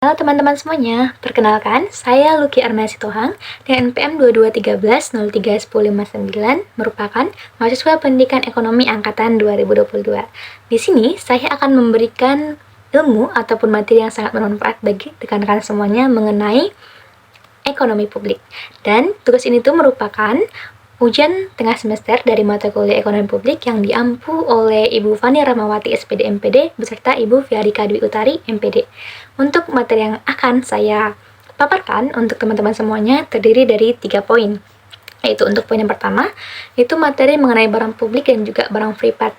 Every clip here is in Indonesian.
Halo teman-teman semuanya, perkenalkan, saya Lucky Armaya Sitohang dengan NPM 2213031059 merupakan mahasiswa pendidikan ekonomi angkatan 2022. Di sini, saya akan memberikan ilmu ataupun materi yang sangat bermanfaat bagi rekan-rekan semuanya mengenai ekonomi publik. Dan tugas ini tuh merupakan ujian tengah semester dari mata kuliah ekonomi publik yang diampu oleh Ibu Fani Ramawati SPD MPD beserta Ibu Fiarika Dwi Utari MPD. Untuk materi yang akan saya paparkan untuk teman-teman semuanya terdiri dari 3 poin. Yaitu untuk poin yang pertama, itu materi mengenai barang publik dan juga barang privat.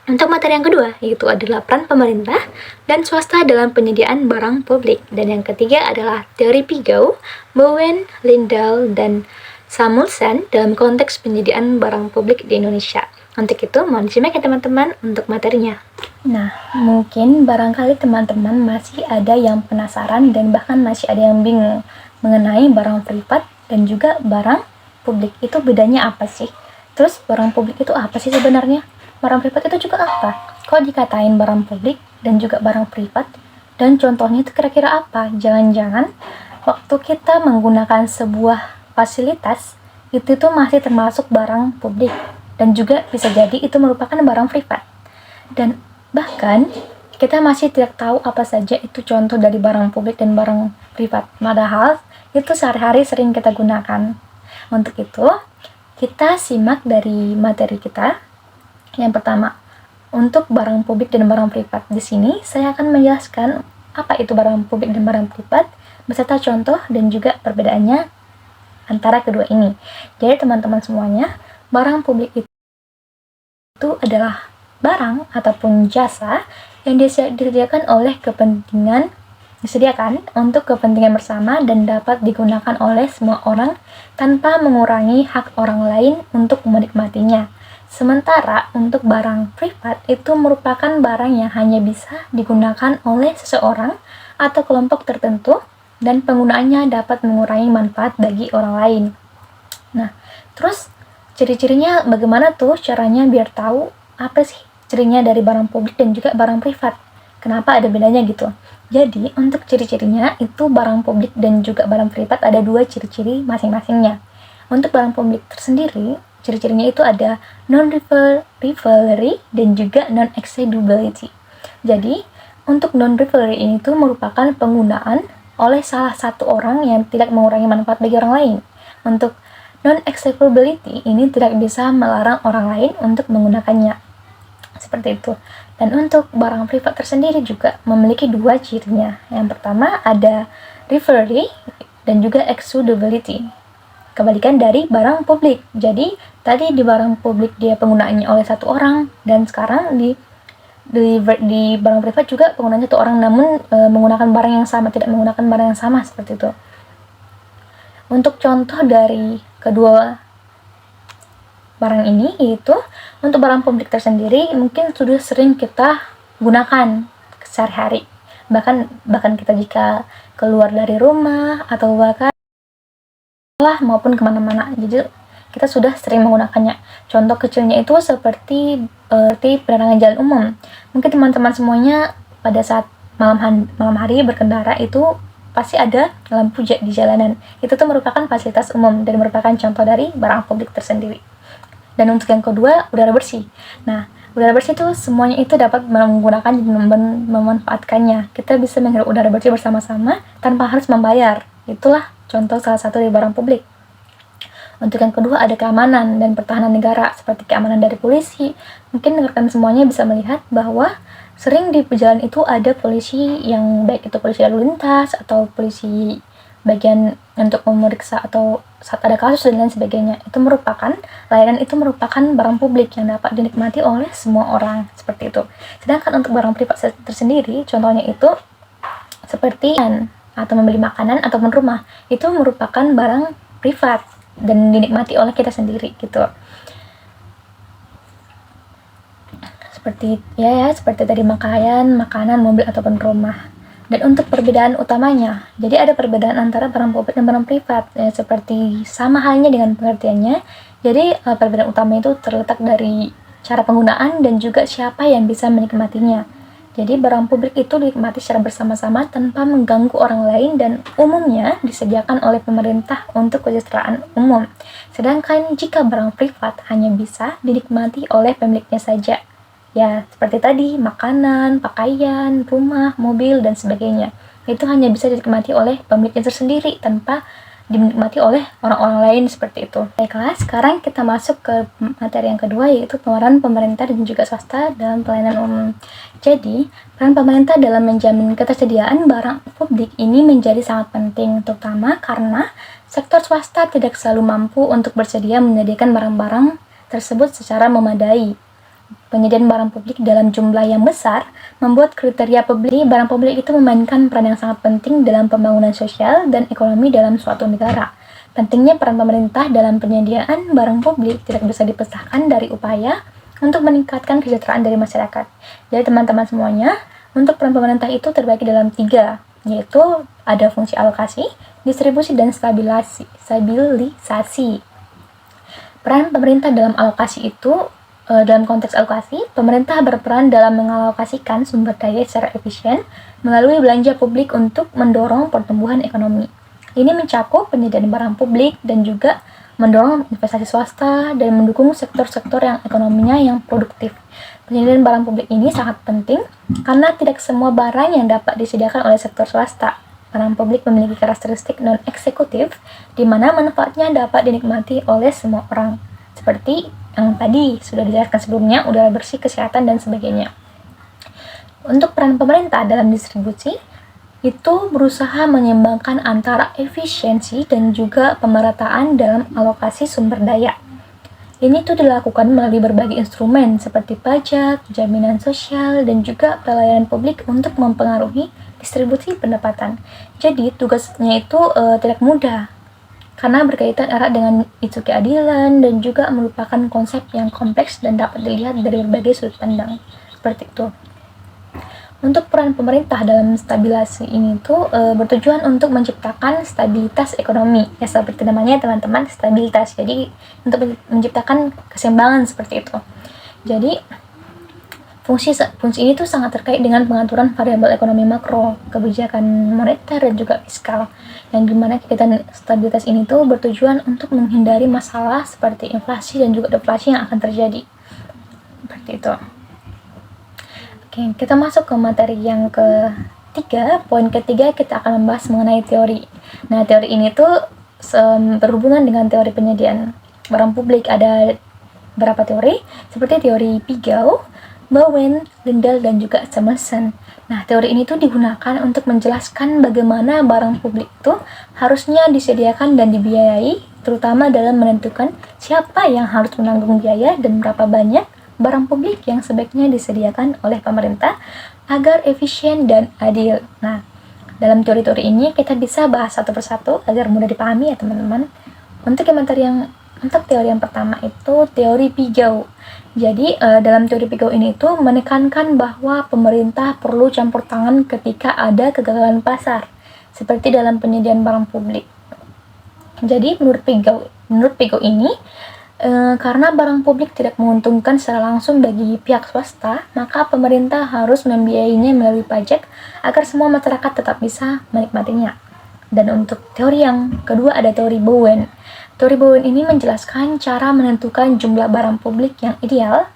Untuk materi yang kedua, yaitu adalah peran pemerintah dan swasta dalam penyediaan barang publik. Dan yang ketiga adalah teori Pigou, Bowen, Lindahl, dan Samuelson dalam konteks penyediaan barang publik di Indonesia. Untuk itu, mohon disimak ya teman-teman untuk materinya. Nah, mungkin barangkali teman-teman masih ada yang penasaran dan bahkan masih ada yang bingung mengenai barang privat dan juga barang publik. Itu bedanya apa sih? Terus barang publik itu apa sih sebenarnya? Barang privat itu juga apa? Kok dikatain barang publik dan juga barang privat? Dan contohnya itu kira-kira apa? Jangan-jangan waktu kita menggunakan sebuah fasilitas itu tuh masih termasuk barang publik dan juga bisa jadi itu merupakan barang privat. Dan bahkan kita masih tidak tahu apa saja itu contoh dari barang publik dan barang privat. Padahal itu sehari-hari sering kita gunakan. Untuk itu, kita simak dari materi kita. Yang pertama, untuk barang publik dan barang privat. Di sini saya akan menjelaskan apa itu barang publik dan barang privat beserta contoh dan juga perbedaannya antara kedua ini. Jadi teman-teman semuanya, barang publik itu adalah barang ataupun jasa yang disediakan untuk kepentingan bersama dan dapat digunakan oleh semua orang tanpa mengurangi hak orang lain untuk menikmatinya. Sementara untuk barang privat itu merupakan barang yang hanya bisa digunakan oleh seseorang atau kelompok tertentu dan penggunaannya dapat mengurangi manfaat bagi orang lain. Nah, terus ciri-cirinya bagaimana tuh caranya biar tahu apa sih cirinya dari barang publik dan juga barang privat? Kenapa ada bedanya gitu? Jadi, untuk ciri-cirinya itu barang publik dan juga barang privat ada 2 ciri-ciri masing-masingnya. Untuk barang publik tersendiri, ciri-cirinya itu ada non-rivalry dan juga non-exchangeability. Jadi, untuk non-rivalry ini tuh merupakan penggunaan oleh salah satu orang yang tidak mengurangi manfaat bagi orang lain. Untuk non-exchangeability ini tidak bisa melarang orang lain untuk menggunakannya. Seperti itu. Dan untuk barang privat tersendiri juga memiliki 2 cirinya. Yang pertama ada rivalry dan juga exchangeability. Kebalikan dari barang publik. Jadi, tadi di barang publik dia penggunaannya oleh satu orang dan sekarang di barang privat juga penggunanya satu orang namun menggunakan barang yang sama, tidak menggunakan barang yang sama seperti itu. Untuk contoh dari kedua barang ini yaitu untuk barang publik tersendiri mungkin sudah sering kita gunakan sehari-hari. Bahkan kita jika keluar dari rumah atau bahkan maupun kemana-mana. Jadi kita sudah sering menggunakannya. Contoh kecilnya itu seperti penerangan jalan umum. Mungkin teman-teman semuanya pada saat malam hari berkendara itu pasti ada lampu di jalanan. Itu tuh merupakan fasilitas umum dan merupakan contoh dari barang publik tersendiri. Dan untuk yang kedua, udara bersih. Nah, udara bersih itu semuanya itu dapat menggunakan dan memanfaatkannya. Kita bisa menghirup udara bersih bersama-sama tanpa harus membayar. Itulah contoh salah satu dari barang publik. Untuk yang kedua ada keamanan dan pertahanan negara seperti keamanan dari polisi. Mungkin rekan semuanya bisa melihat bahwa sering di jalan itu ada polisi yang baik itu polisi lalu lintas atau polisi bagian untuk memeriksa atau saat ada kasus dan lain sebagainya. Layanan itu merupakan barang publik yang dapat dinikmati oleh semua orang seperti itu. Sedangkan untuk barang privat tersendiri contohnya itu seperti atau membeli makanan ataupun rumah itu merupakan barang privat dan dinikmati oleh kita sendiri gitu. Seperti tadi makanan, mobil ataupun rumah. Dan untuk perbedaan utamanya, jadi ada perbedaan antara barang publik dan barang privat seperti sama halnya dengan pengertiannya. Jadi perbedaan utama itu terletak dari cara penggunaan dan juga siapa yang bisa menikmatinya. Jadi barang publik itu dinikmati secara bersama-sama tanpa mengganggu orang lain dan umumnya disediakan oleh pemerintah untuk kesejahteraan umum. Sedangkan jika barang privat hanya bisa dinikmati oleh pemiliknya saja. Ya, seperti tadi, makanan, pakaian, rumah, mobil, dan sebagainya. Itu hanya bisa dinikmati oleh pemiliknya tersendiri tanpa dinikmati oleh orang-orang lain seperti itu. Baiklah, sekarang kita masuk ke materi yang kedua, yaitu peran pemerintah dan juga swasta dalam pelayanan umum. Jadi, peran pemerintah dalam menjamin ketersediaan barang publik ini menjadi sangat penting, terutama karena sektor swasta tidak selalu mampu untuk bersedia menyediakan barang-barang tersebut secara memadai. Penyediaan barang publik dalam jumlah yang besar membuat kriteria publik. Barang publik itu memainkan peran yang sangat penting dalam pembangunan sosial dan ekonomi dalam suatu negara. Pentingnya peran pemerintah dalam penyediaan barang publik tidak bisa dipisahkan dari upaya untuk meningkatkan kesejahteraan dari masyarakat. Jadi teman-teman semuanya, untuk peran pemerintah itu terbagi dalam 3, yaitu ada fungsi alokasi, distribusi, dan stabilisasi. Peran pemerintah dalam alokasi itu, dalam konteks alokasi, pemerintah berperan dalam mengalokasikan sumber daya secara efisien melalui belanja publik untuk mendorong pertumbuhan ekonomi. Ini mencakup penyediaan barang publik dan juga mendorong investasi swasta dan mendukung sektor-sektor yang ekonominya yang produktif. Penyediaan barang publik ini sangat penting karena tidak semua barang yang dapat disediakan oleh sektor swasta. Barang publik memiliki karakteristik non-eksekutif di mana manfaatnya dapat dinikmati oleh semua orang. Seperti yang tadi sudah dijelaskan sebelumnya, udara bersih, kesehatan, dan sebagainya. Untuk peran pemerintah dalam distribusi, itu berusaha menyeimbangkan antara efisiensi dan juga pemerataan dalam alokasi sumber daya. Ini tuh dilakukan melalui berbagai instrumen seperti pajak, jaminan sosial, dan juga pelayanan publik untuk mempengaruhi distribusi pendapatan. Jadi tugasnya itu tidak mudah, karena berkaitan erat dengan isu keadilan dan juga merupakan konsep yang kompleks dan dapat dilihat dari berbagai sudut pandang. Seperti itu. Untuk peran pemerintah dalam stabilisasi ini tuh bertujuan untuk menciptakan stabilitas ekonomi. Ya seperti namanya teman-teman, stabilitas. Jadi untuk menciptakan keseimbangan seperti itu. Jadi fungsi ini tuh sangat terkait dengan pengaturan variabel ekonomi makro, kebijakan moneter, dan juga fiskal. Yang dimana kegiatan stabilitas ini tuh bertujuan untuk menghindari masalah seperti inflasi dan juga deflasi yang akan terjadi. Seperti itu. Oke, kita masuk ke materi yang ketiga. Poin ketiga kita akan membahas mengenai teori. Nah, teori ini tuh berhubungan dengan teori penyediaan barang publik. Ada beberapa teori, seperti teori Piaget, Bowen, Lindell, dan juga Samuelson. Nah, teori ini tuh digunakan untuk menjelaskan bagaimana barang publik itu harusnya disediakan dan dibiayai, terutama dalam menentukan siapa yang harus menanggung biaya dan berapa banyak barang publik yang sebaiknya disediakan oleh pemerintah agar efisien dan adil. Nah, dalam teori-teori ini kita bisa bahas satu persatu agar mudah dipahami ya teman-teman. Untuk teori yang pertama itu teori Piaget. Jadi dalam teori Piaget ini itu menekankan bahwa pemerintah perlu campur tangan ketika ada kegagalan pasar, seperti dalam penyediaan barang publik. Jadi menurut Piaget ini, karena barang publik tidak menguntungkan secara langsung bagi pihak swasta, maka pemerintah harus membiayainya melalui pajak agar semua masyarakat tetap bisa menikmatinya. Dan untuk teori yang kedua ada teori Bowen. Teori Bowen ini menjelaskan cara menentukan jumlah barang publik yang ideal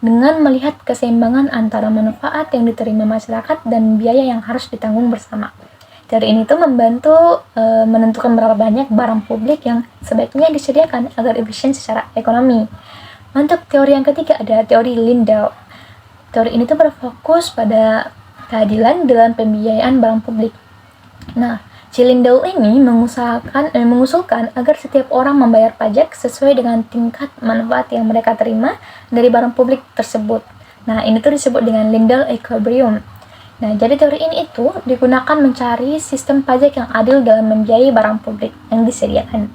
dengan melihat keseimbangan antara manfaat yang diterima masyarakat dan biaya yang harus ditanggung bersama. Teori ini tuh membantu menentukan berapa banyak barang publik yang sebaiknya disediakan agar efisien secara ekonomi. Untuk teori yang ketiga ada teori Lindell. Teori ini tuh berfokus pada keadilan dalam pembiayaan barang publik. Nah, Lindell ini mengusulkan agar setiap orang membayar pajak sesuai dengan tingkat manfaat yang mereka terima dari barang publik tersebut. Nah, ini tuh disebut dengan Lindell Equilibrium. Nah, jadi teori ini itu digunakan mencari sistem pajak yang adil dalam membiayai barang publik yang disediakan.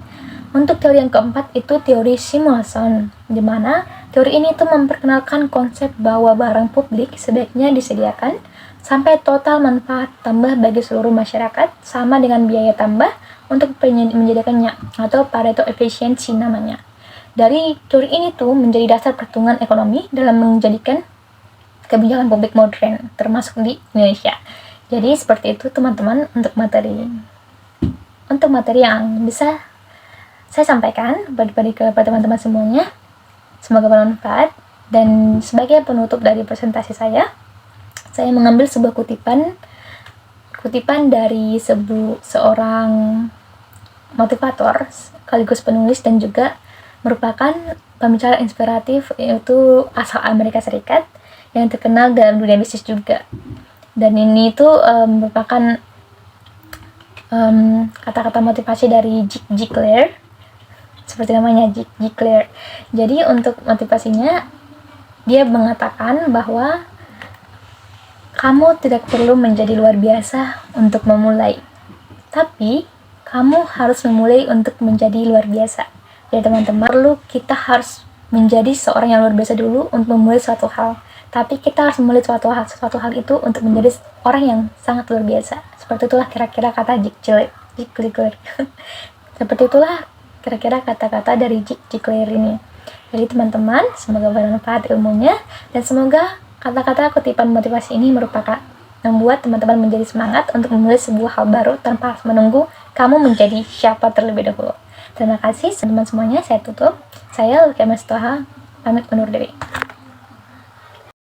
Untuk teori yang keempat itu teori Samuelson, di mana teori ini tuh memperkenalkan konsep bahwa barang publik sebaiknya disediakan sampai total manfaat tambah bagi seluruh masyarakat sama dengan biaya tambah untuk menyediakannya, atau Pareto efficiency namanya. Dari teori ini tuh menjadi dasar perhitungan ekonomi dalam menjadikan kebijakan publik modern, termasuk di Indonesia. Jadi seperti itu teman-teman untuk materi yang bisa saya sampaikan kepada teman-teman semuanya. Semoga bermanfaat. Dan sebagai penutup dari presentasi saya mengambil sebuah kutipan dari seorang motivator sekaligus penulis dan juga merupakan pembicara inspiratif, yaitu asal Amerika Serikat yang terkenal dalam dunia bisnis juga. Dan ini tuh merupakan kata-kata motivasi dari Zig Ziglar, seperti namanya Zig Ziglar. Jadi untuk motivasinya dia mengatakan bahwa kamu tidak perlu menjadi luar biasa untuk memulai, tapi kamu harus memulai untuk menjadi luar biasa. Jadi teman-teman, kita harus menjadi seorang yang luar biasa dulu untuk memulai suatu hal. Tapi kita harus memulai suatu hal itu untuk menjadi orang yang sangat luar biasa. Seperti itulah kira-kira kata Zig Ziglar. Seperti itulah kira-kira kata-kata dari Zig Ziglar ini. Jadi teman-teman, semoga bermanfaat ilmunya, dan semoga kata-kata kutipan motivasi ini membuat teman-teman menjadi semangat untuk memulai sebuah hal baru tanpa harus menunggu kamu menjadi siapa terlebih dahulu. Terima kasih teman-teman semuanya, saya tutup. Saya Lukia Mestoha, pamit undur diri.